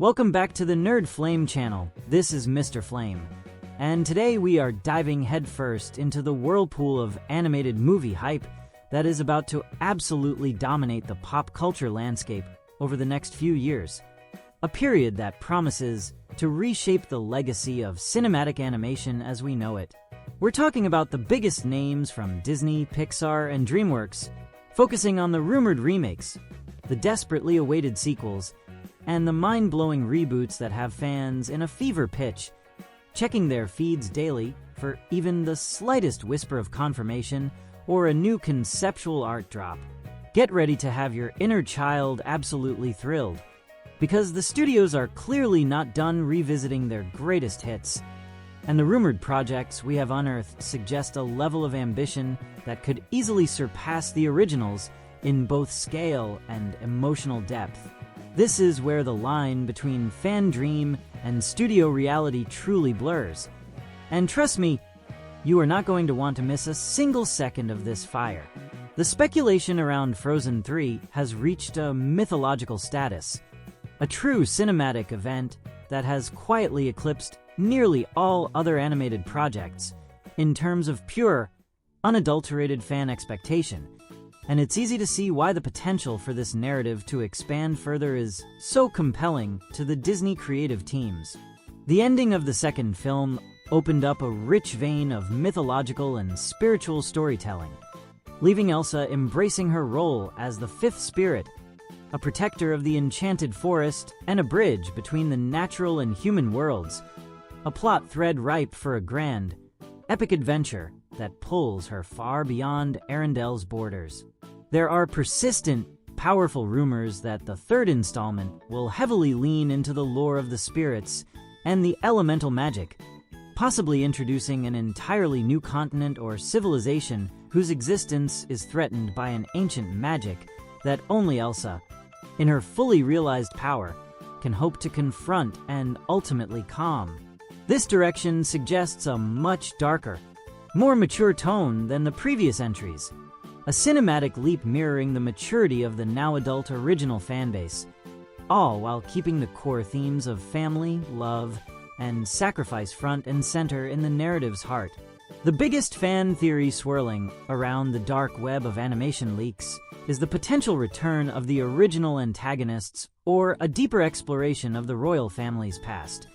Welcome back to the Nerd Flame channel. This is Mr. Flame. And today we are diving headfirst into the whirlpool of animated movie hype that is about to absolutely dominate the pop culture landscape over the next few years. A period that promises to reshape the legacy of cinematic animation as we know it. We're talking about the biggest names from Disney, Pixar, and DreamWorks, focusing on the rumored remakes, the desperately awaited sequels, and the mind-blowing reboots that have fans in a fever pitch, checking their feeds daily for even the slightest whisper of confirmation or a new conceptual art drop. Get ready to have your inner child absolutely thrilled, because the studios are clearly not done revisiting their greatest hits, and the rumored projects we have unearthed suggest a level of ambition that could easily surpass the originals in both scale and emotional depth. This is where the line between fan dream and studio reality truly blurs. And trust me, you are not going to want to miss a single second of this fire. The speculation around Frozen 3 has reached a mythological status, a true cinematic event that has quietly eclipsed nearly all other animated projects in terms of pure, unadulterated fan expectation. And it's easy to see why the potential for this narrative to expand further is so compelling to the Disney creative teams. The ending of the second film opened up a rich vein of mythological and spiritual storytelling, leaving Elsa embracing her role as the fifth spirit, a protector of the enchanted forest and a bridge between the natural and human worlds, a plot thread ripe for a grand, epic adventure that pulls her far beyond Arendelle's borders. There are persistent, powerful rumors that the third installment will heavily lean into the lore of the spirits and the elemental magic, possibly introducing an entirely new continent or civilization whose existence is threatened by an ancient magic that only Elsa, in her fully realized power, can hope to confront and ultimately calm. This direction suggests a much darker, more mature tone than the previous entries, a cinematic leap mirroring the maturity of the now-adult original fanbase, all while keeping the core themes of family, love, and sacrifice front and center in the narrative's heart. The biggest fan theory swirling around the dark web of animation leaks is the potential return of the original antagonists or a deeper exploration of the royal family's past,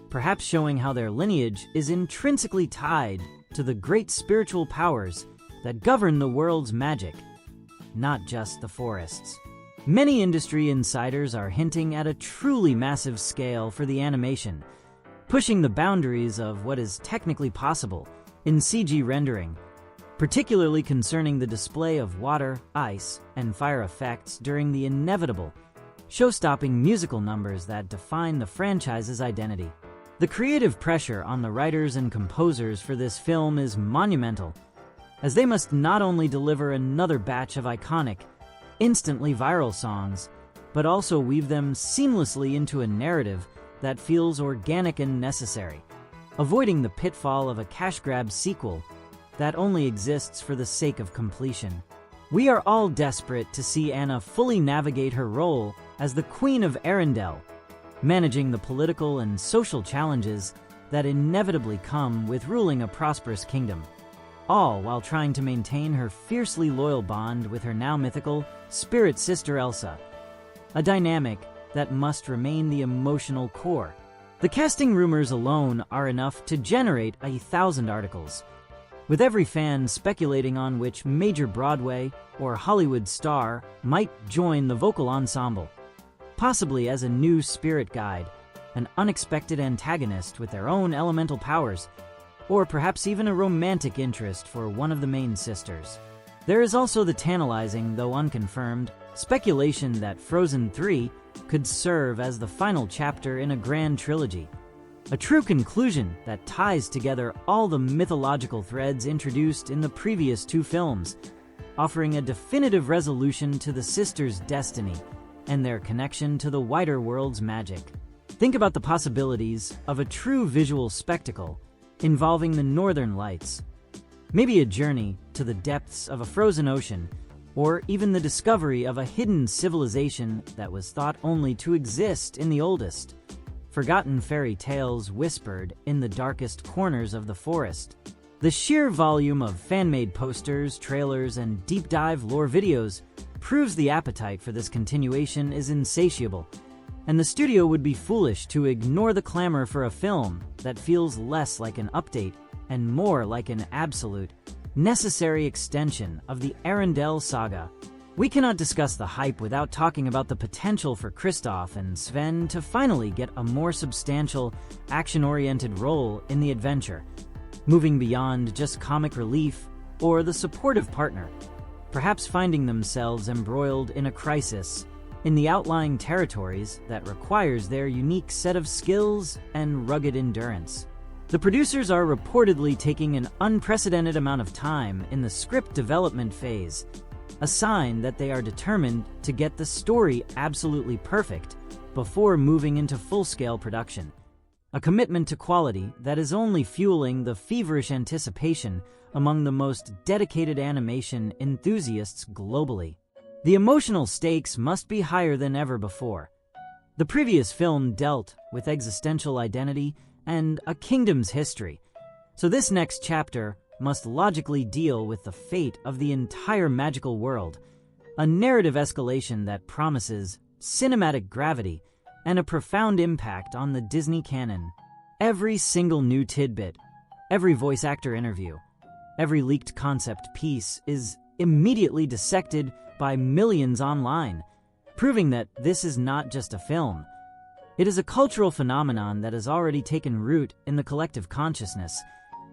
perhaps showing how their lineage is intrinsically tied to the great spiritual powers that govern the world's magic, not just the forests. Many industry insiders are hinting at a truly massive scale for the animation, pushing the boundaries of what is technically possible in CG rendering, particularly concerning the display of water, ice, and fire effects during the inevitable, show-stopping musical numbers that define the franchise's identity. The creative pressure on the writers and composers for this film is monumental, as they must not only deliver another batch of iconic, instantly viral songs, but also weave them seamlessly into a narrative that feels organic and necessary, avoiding the pitfall of a cash-grab sequel that only exists for the sake of completion. We are all desperate to see Anna fully navigate her role as the Queen of Arendelle, managing the political and social challenges that inevitably come with ruling a prosperous kingdom, all while trying to maintain her fiercely loyal bond with her now mythical spirit sister Elsa, a dynamic that must remain the emotional core. The casting rumors alone are enough to generate 1,000 articles, with every fan speculating on which major Broadway or Hollywood star might join the vocal ensemble, possibly as a new spirit guide, an unexpected antagonist with their own elemental powers, or perhaps even a romantic interest for one of the main sisters. There is also the tantalizing, though unconfirmed, speculation that Frozen 3 could serve as the final chapter in a grand trilogy, a true conclusion that ties together all the mythological threads introduced in the previous two films, offering a definitive resolution to the sisters' destiny and their connection to the wider world's magic. Think about the possibilities of a true visual spectacle involving the Northern Lights, maybe a journey to the depths of a frozen ocean or even the discovery of a hidden civilization that was thought only to exist in the oldest, forgotten fairy tales whispered in the darkest corners of the forest. The sheer volume of fan-made posters, trailers, and deep-dive lore videos proves the appetite for this continuation is insatiable, and the studio would be foolish to ignore the clamor for a film that feels less like an update and more like an absolute, necessary extension of the Arendelle saga. We cannot discuss the hype without talking about the potential for Kristoff and Sven to finally get a more substantial, action-oriented role in the adventure, moving beyond just comic relief or the supportive partner, perhaps finding themselves embroiled in a crisis in the outlying territories that requires their unique set of skills and rugged endurance. The producers are reportedly taking an unprecedented amount of time in the script development phase, a sign that they are determined to get the story absolutely perfect before moving into full-scale production. A commitment to quality that is only fueling the feverish anticipation among the most dedicated animation enthusiasts globally. The emotional stakes must be higher than ever before. The previous film dealt with existential identity and a kingdom's history, so this next chapter must logically deal with the fate of the entire magical world, a narrative escalation that promises cinematic gravity and a profound impact on the Disney canon. Every single new tidbit, every voice actor interview, every leaked concept piece is immediately dissected by millions online, proving that this is not just a film. It is a cultural phenomenon that has already taken root in the collective consciousness,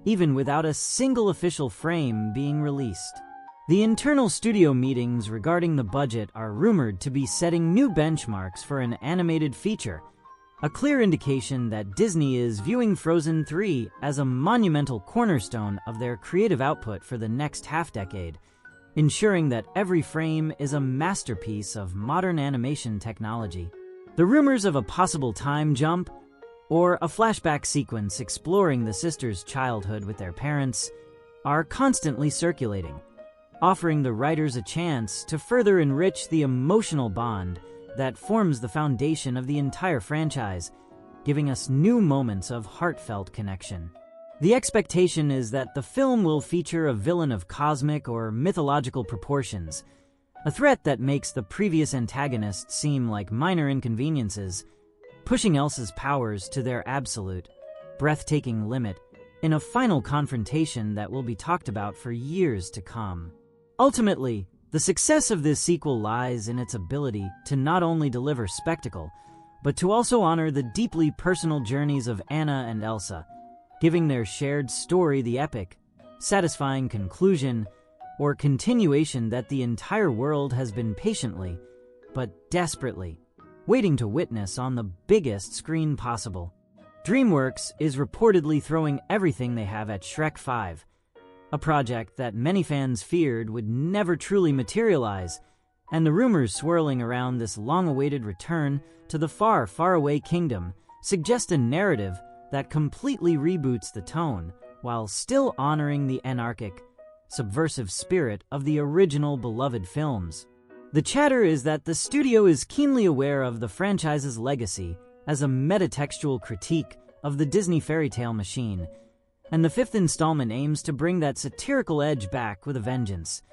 even without a single official frame being released. The internal studio meetings regarding the budget are rumored to be setting new benchmarks for an animated feature, a clear indication that Disney is viewing Frozen 3 as a monumental cornerstone of their creative output for the next half-decade, ensuring that every frame is a masterpiece of modern animation technology. The rumors of a possible time jump, or a flashback sequence exploring the sisters' childhood with their parents, are constantly circulating, offering the writers a chance to further enrich the emotional bond that forms the foundation of the entire franchise, giving us new moments of heartfelt connection. The expectation is that the film will feature a villain of cosmic or mythological proportions, a threat that makes the previous antagonists seem like minor inconveniences, pushing Elsa's powers to their absolute, breathtaking limit in a final confrontation that will be talked about for years to come. Ultimately, the success of this sequel lies in its ability to not only deliver spectacle, but to also honor the deeply personal journeys of Anna and Elsa, giving their shared story the epic, satisfying conclusion or continuation that the entire world has been patiently, but desperately, waiting to witness on the biggest screen possible. DreamWorks is reportedly throwing everything they have at Shrek 5, a project that many fans feared would never truly materialize, and the rumors swirling around this long-awaited return to the far, far-away kingdom suggest a narrative that completely reboots the tone while still honoring the anarchic, subversive spirit of the original beloved films. The chatter is that the studio is keenly aware of the franchise's legacy as a metatextual critique of the Disney fairy tale machine, and the fifth installment aims to bring that satirical edge back with a vengeance,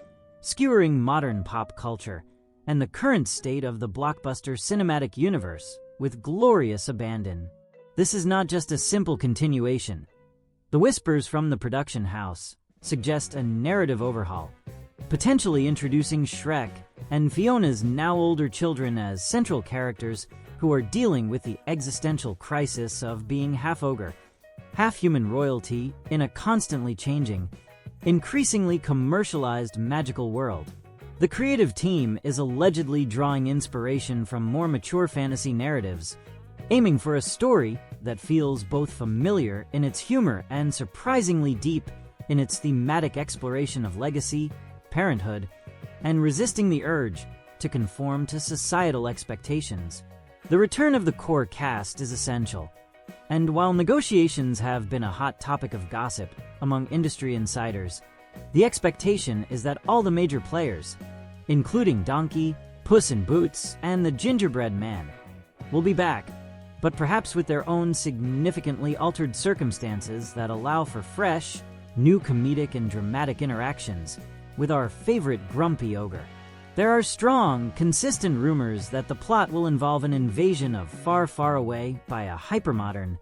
skewering modern pop culture and the current state of the blockbuster cinematic universe with glorious abandon. This is not just a simple continuation. The whispers from the production house suggest a narrative overhaul, potentially introducing Shrek and Fiona's now older children as central characters who are dealing with the existential crisis of being half ogre, half human royalty in a constantly changing, increasingly commercialized magical world. The creative team is allegedly drawing inspiration from more mature fantasy narratives, aiming for a story that feels both familiar in its humor and surprisingly deep in its thematic exploration of legacy, parenthood, and resisting the urge to conform to societal expectations. The return of the core cast is essential, and while negotiations have been a hot topic of gossip among industry insiders, the expectation is that all the major players, including Donkey, Puss in Boots, and the Gingerbread Man, will be back, but perhaps with their own significantly altered circumstances that allow for fresh, new comedic and dramatic interactions with our favorite grumpy ogre. There are strong, consistent rumors that the plot will involve an invasion of far, far away by a hypermodern,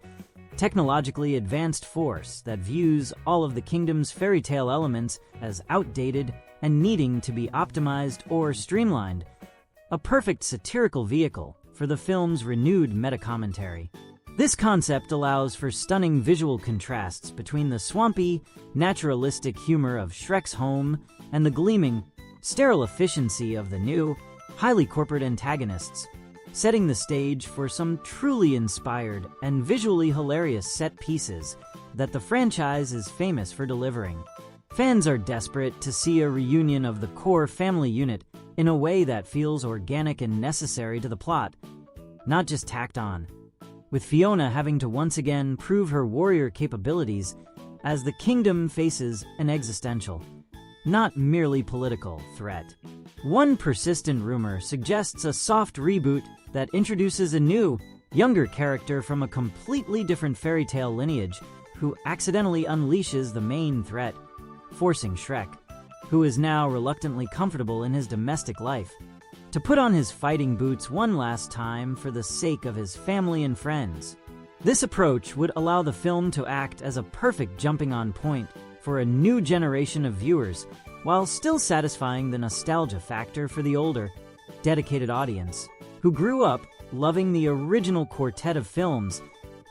technologically advanced force that views all of the kingdom's fairy tale elements as outdated and needing to be optimized or streamlined, a perfect satirical vehicle for the film's renewed meta-commentary. This concept allows for stunning visual contrasts between the swampy, naturalistic humor of Shrek's home and the gleaming, sterile efficiency of the new, highly corporate antagonists, setting the stage for some truly inspired and visually hilarious set pieces that the franchise is famous for delivering. Fans are desperate to see a reunion of the core family unit in a way that feels organic and necessary to the plot, not just tacked on, with Fiona having to once again prove her warrior capabilities as the kingdom faces an existential, not merely political, threat. One persistent rumor suggests a soft reboot that introduces a new, younger character from a completely different fairy tale lineage who accidentally unleashes the main threat, forcing Shrek, who is now reluctantly comfortable in his domestic life, to put on his fighting boots one last time for the sake of his family and friends. This approach would allow the film to act as a perfect jumping-on point for a new generation of viewers, while still satisfying the nostalgia factor for the older, dedicated audience, who grew up loving the original quartet of films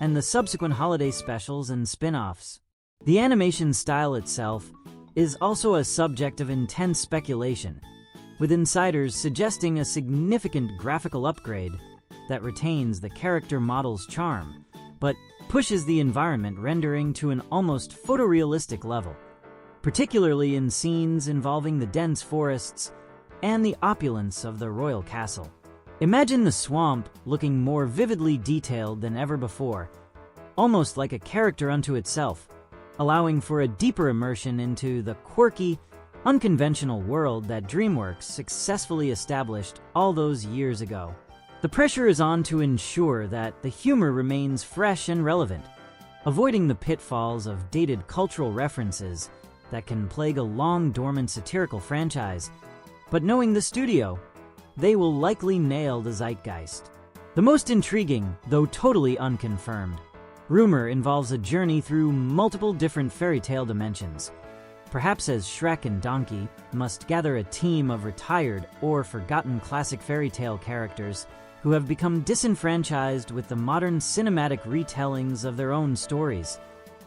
and the subsequent holiday specials and spin-offs. The animation style itself is also a subject of intense speculation, with insiders suggesting a significant graphical upgrade that retains the character model's charm, but pushes the environment rendering to an almost photorealistic level, particularly in scenes involving the dense forests and the opulence of the royal castle. Imagine the swamp looking more vividly detailed than ever before, almost like a character unto itself, allowing for a deeper immersion into the quirky, unconventional world that DreamWorks successfully established all those years ago. The pressure is on to ensure that the humor remains fresh and relevant, avoiding the pitfalls of dated cultural references that can plague a long-dormant satirical franchise. But knowing the studio, they will likely nail the zeitgeist. The most intriguing, though totally unconfirmed, rumor involves a journey through multiple different fairy tale dimensions, perhaps as Shrek and Donkey must gather a team of retired or forgotten classic fairy tale characters who have become disenfranchised with the modern cinematic retellings of their own stories,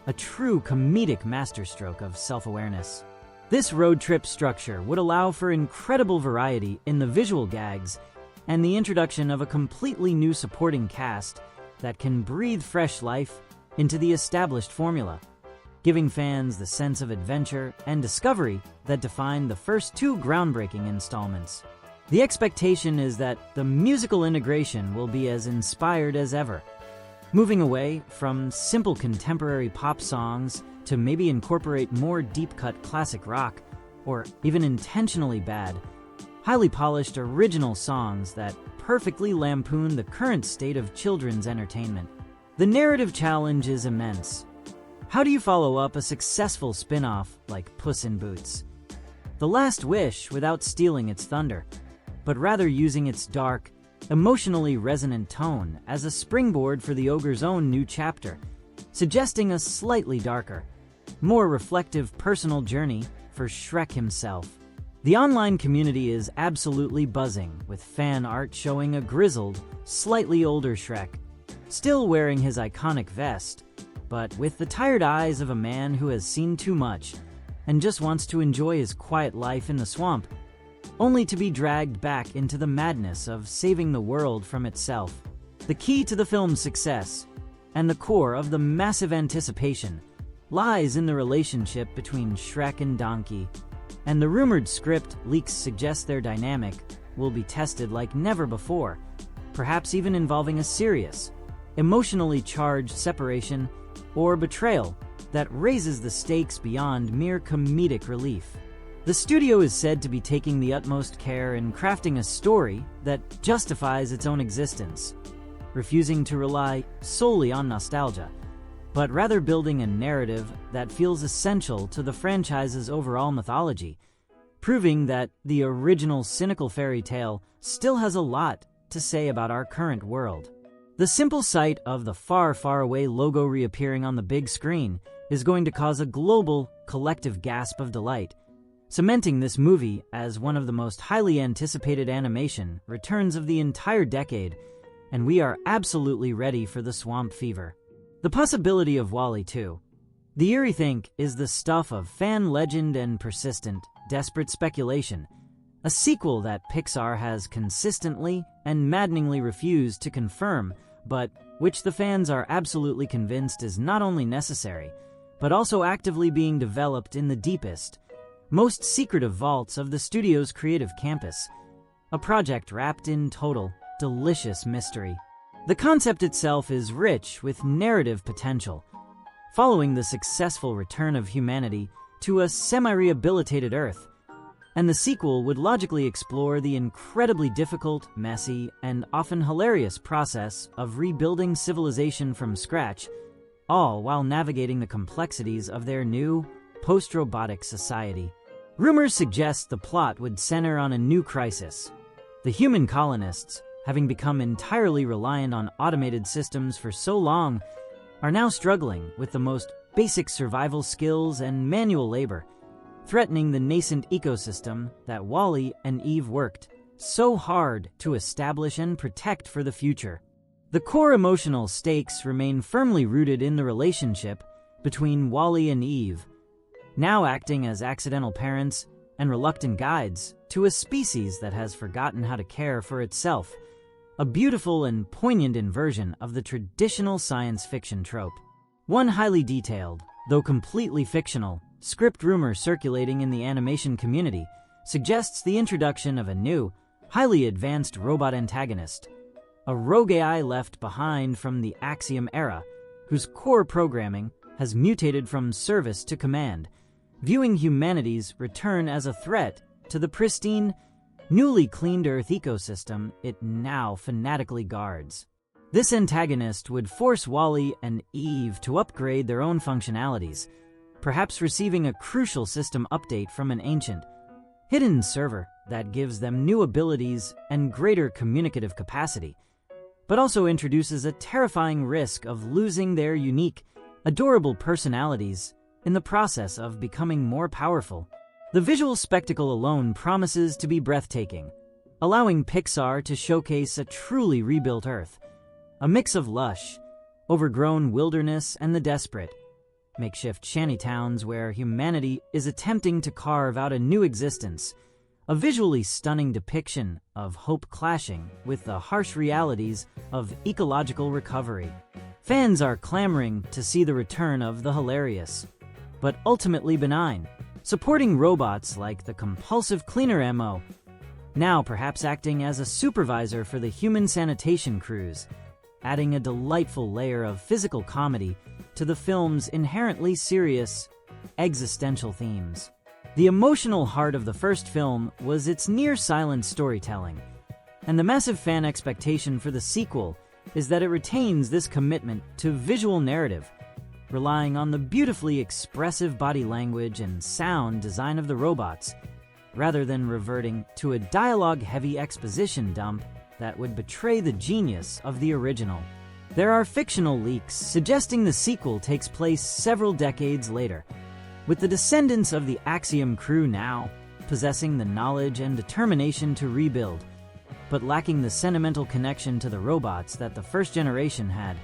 a true comedic masterstroke of self-awareness. This road trip structure would allow for incredible variety in the visual gags and the introduction of a completely new supporting cast that can breathe fresh life into the established formula, giving fans the sense of adventure and discovery that defined the first two groundbreaking installments. The expectation is that the musical integration will be as inspired as ever, moving away from simple contemporary pop songs to maybe incorporate more deep-cut classic rock, or even intentionally bad, highly polished original songs that perfectly lampoon the current state of children's entertainment. The narrative challenge is immense. How do you follow up a successful spin-off like Puss in Boots? The Last Wish without stealing its thunder, but rather using its dark, emotionally resonant tone as a springboard for the ogre's own new chapter, suggesting a slightly darker, more reflective personal journey for Shrek himself. The online community is absolutely buzzing, with fan art showing a grizzled, slightly older Shrek, still wearing his iconic vest, but with the tired eyes of a man who has seen too much and just wants to enjoy his quiet life in the swamp, only to be dragged back into the madness of saving the world from itself. The key to the film's success, and the core of the massive anticipation, lies in the relationship between Shrek and Donkey, and the rumored script leaks suggest their dynamic will be tested like never before, perhaps even involving a serious, emotionally charged separation or betrayal that raises the stakes beyond mere comedic relief. The studio is said to be taking the utmost care in crafting a story that justifies its own existence, refusing to rely solely on nostalgia, but rather building a narrative that feels essential to the franchise's overall mythology, proving that the original cynical fairy tale still has a lot to say about our current world. The simple sight of the far, far away logo reappearing on the big screen is going to cause a global, collective gasp of delight, cementing this movie as one of the most highly anticipated animation returns of the entire decade, and we are absolutely ready for the swamp fever. The possibility of WALL-E 2. The eerie think is the stuff of fan legend and persistent, desperate speculation, a sequel that Pixar has consistently and maddeningly refused to confirm, but which the fans are absolutely convinced is not only necessary, but also actively being developed in the deepest, most secretive vaults of the studio's creative campus, a project wrapped in total, delicious mystery. The concept itself is rich with narrative potential, following the successful return of humanity to a semi-rehabilitated Earth, and the sequel would logically explore the incredibly difficult, messy, and often hilarious process of rebuilding civilization from scratch, all while navigating the complexities of their new, post-robotic society. Rumors suggest the plot would center on a new crisis. The human colonists, having become entirely reliant on automated systems for so long, are now struggling with the most basic survival skills and manual labor, threatening the nascent ecosystem that WALL-E and Eve worked so hard to establish and protect for the future. The core emotional stakes remain firmly rooted in the relationship between WALL-E and Eve, now acting as accidental parents and reluctant guides to a species that has forgotten how to care for itself, a beautiful and poignant inversion of the traditional science fiction trope. One highly detailed, though completely fictional, script rumor circulating in the animation community suggests the introduction of a new, highly advanced robot antagonist, a rogue AI left behind from the Axiom era, whose core programming has mutated from service to command, viewing humanity's return as a threat to the pristine, newly cleaned Earth ecosystem it now fanatically guards. This antagonist would force WALL-E and Eve to upgrade their own functionalities, perhaps receiving a crucial system update from an ancient, hidden server that gives them new abilities and greater communicative capacity, but also introduces a terrifying risk of losing their unique, adorable personalities in the process of becoming more powerful. The visual spectacle alone promises to be breathtaking, allowing Pixar to showcase a truly rebuilt Earth, a mix of lush, overgrown wilderness and the desperate, makeshift shantytowns where humanity is attempting to carve out a new existence, a visually stunning depiction of hope clashing with the harsh realities of ecological recovery. Fans are clamoring to see the return of the hilarious, but ultimately benign, supporting robots like the compulsive cleaner MO, now perhaps acting as a supervisor for the human sanitation crews, adding a delightful layer of physical comedy to the film's inherently serious, existential themes. The emotional heart of the first film was its near-silent storytelling, and the massive fan expectation for the sequel is that it retains this commitment to visual narrative, relying on the beautifully expressive body language and sound design of the robots, rather than reverting to a dialogue-heavy exposition dump that would betray the genius of the original. There are fictional leaks suggesting the sequel takes place several decades later, with the descendants of the Axiom crew now possessing the knowledge and determination to rebuild, but lacking the sentimental connection to the robots that the first generation had,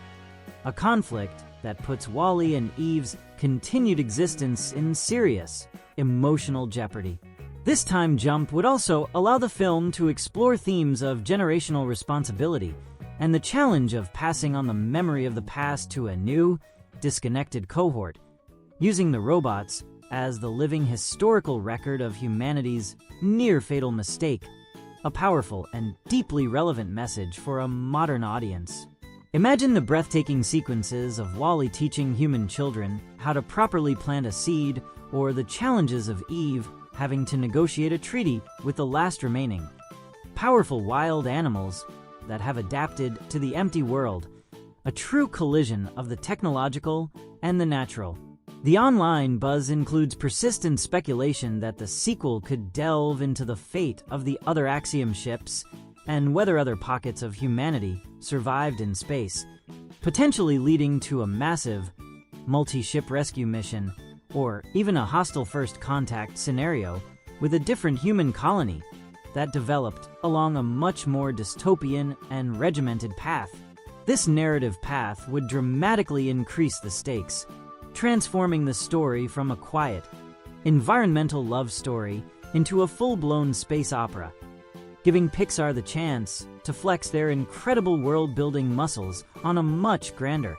a conflict that puts WALL-E and Eve's continued existence in serious, emotional jeopardy. This time jump would also allow the film to explore themes of generational responsibility and the challenge of passing on the memory of the past to a new, disconnected cohort, using the robots as the living historical record of humanity's near-fatal mistake, a powerful and deeply relevant message for a modern audience. Imagine the breathtaking sequences of WALL-E teaching human children how to properly plant a seed, or the challenges of Eve having to negotiate a treaty with the last remaining powerful wild animals that have adapted to the empty world, a true collision of the technological and the natural. The online buzz includes persistent speculation that the sequel could delve into the fate of the other Axiom ships and whether other pockets of humanity survived in space, potentially leading to a massive multi-ship rescue mission or even a hostile first contact scenario with a different human colony that developed along a much more dystopian and regimented path. This narrative path would dramatically increase the stakes, transforming the story from a quiet, environmental love story into a full-blown space opera, giving Pixar the chance to flex their incredible world-building muscles on a much grander,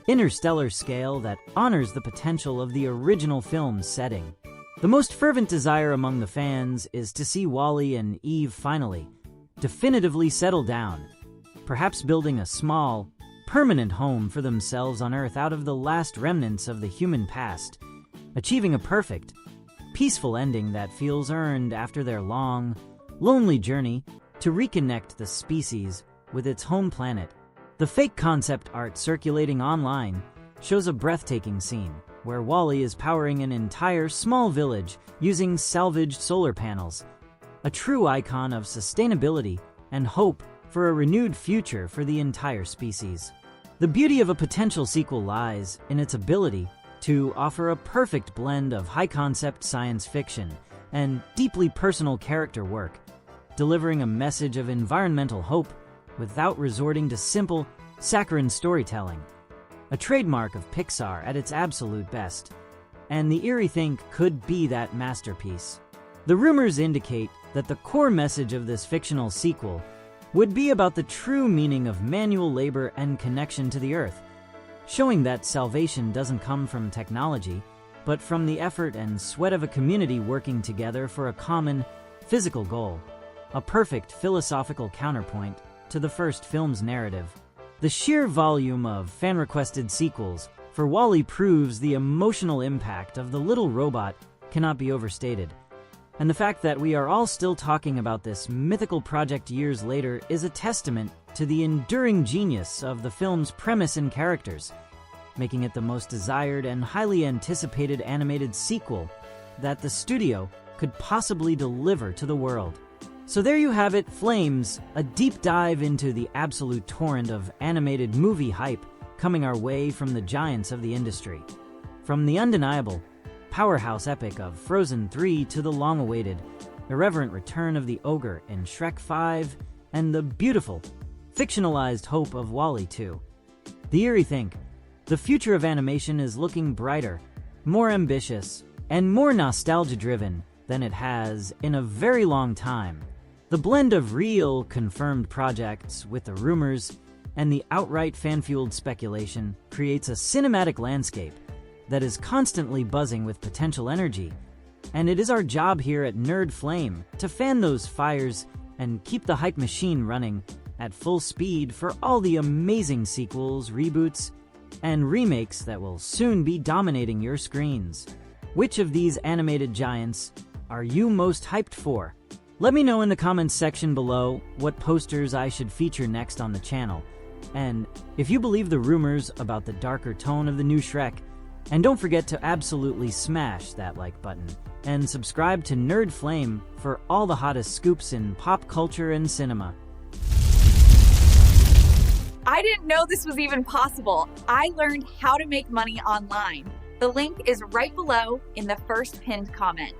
interstellar scale that honors the potential of the original film's setting. The most fervent desire among the fans is to see Wall-E and Eve finally, definitively settle down, perhaps building a small, permanent home for themselves on Earth out of the last remnants of the human past, achieving a perfect, peaceful ending that feels earned after their long, lonely journey to reconnect the species with its home planet. The fake concept art circulating online shows a breathtaking scene where Wall-E is powering an entire small village using salvaged solar panels, a true icon of sustainability and hope for a renewed future for the entire species. The beauty of a potential sequel lies in its ability to offer a perfect blend of high-concept science fiction and deeply personal character work, delivering a message of environmental hope without resorting to simple, saccharine storytelling, a trademark of Pixar at its absolute best. And the eerie think could be that masterpiece. The rumors indicate that the core message of this fictional sequel would be about the true meaning of manual labor and connection to the earth, showing that salvation doesn't come from technology, but from the effort and sweat of a community working together for a common, physical goal, a perfect philosophical counterpoint to the first film's narrative. The sheer volume of fan-requested sequels for Wall-E proves the emotional impact of the little robot cannot be overstated. And the fact that we are all still talking about this mythical project years later is a testament to the enduring genius of the film's premise and characters, making it the most desired and highly anticipated animated sequel that the studio could possibly deliver to the world. So there you have it, Flames, a deep dive into the absolute torrent of animated movie hype coming our way from the giants of the industry. From the undeniable powerhouse epic of Frozen 3 to the long-awaited, irreverent return of the ogre in Shrek 5 and the beautiful, fictionalized hope of Wall-E 2. The eerie think, the future of animation is looking brighter, more ambitious, and more nostalgia-driven than it has in a very long time. The blend of real, confirmed projects with the rumors and the outright fan-fueled speculation creates a cinematic landscape that is constantly buzzing with potential energy. And it is our job here at Nerd Flame to fan those fires and keep the hype machine running at full speed for all the amazing sequels, reboots, and remakes that will soon be dominating your screens. Which of these animated giants are you most hyped for? Let me know in the comments section below what posters I should feature next on the channel. And if you believe the rumors about the darker tone of the new Shrek, and don't forget to absolutely smash that like button and subscribe to Nerd Flame for all the hottest scoops in pop culture and cinema. I didn't know this was even possible. I learned how to make money online. The link is right below in the first pinned comment.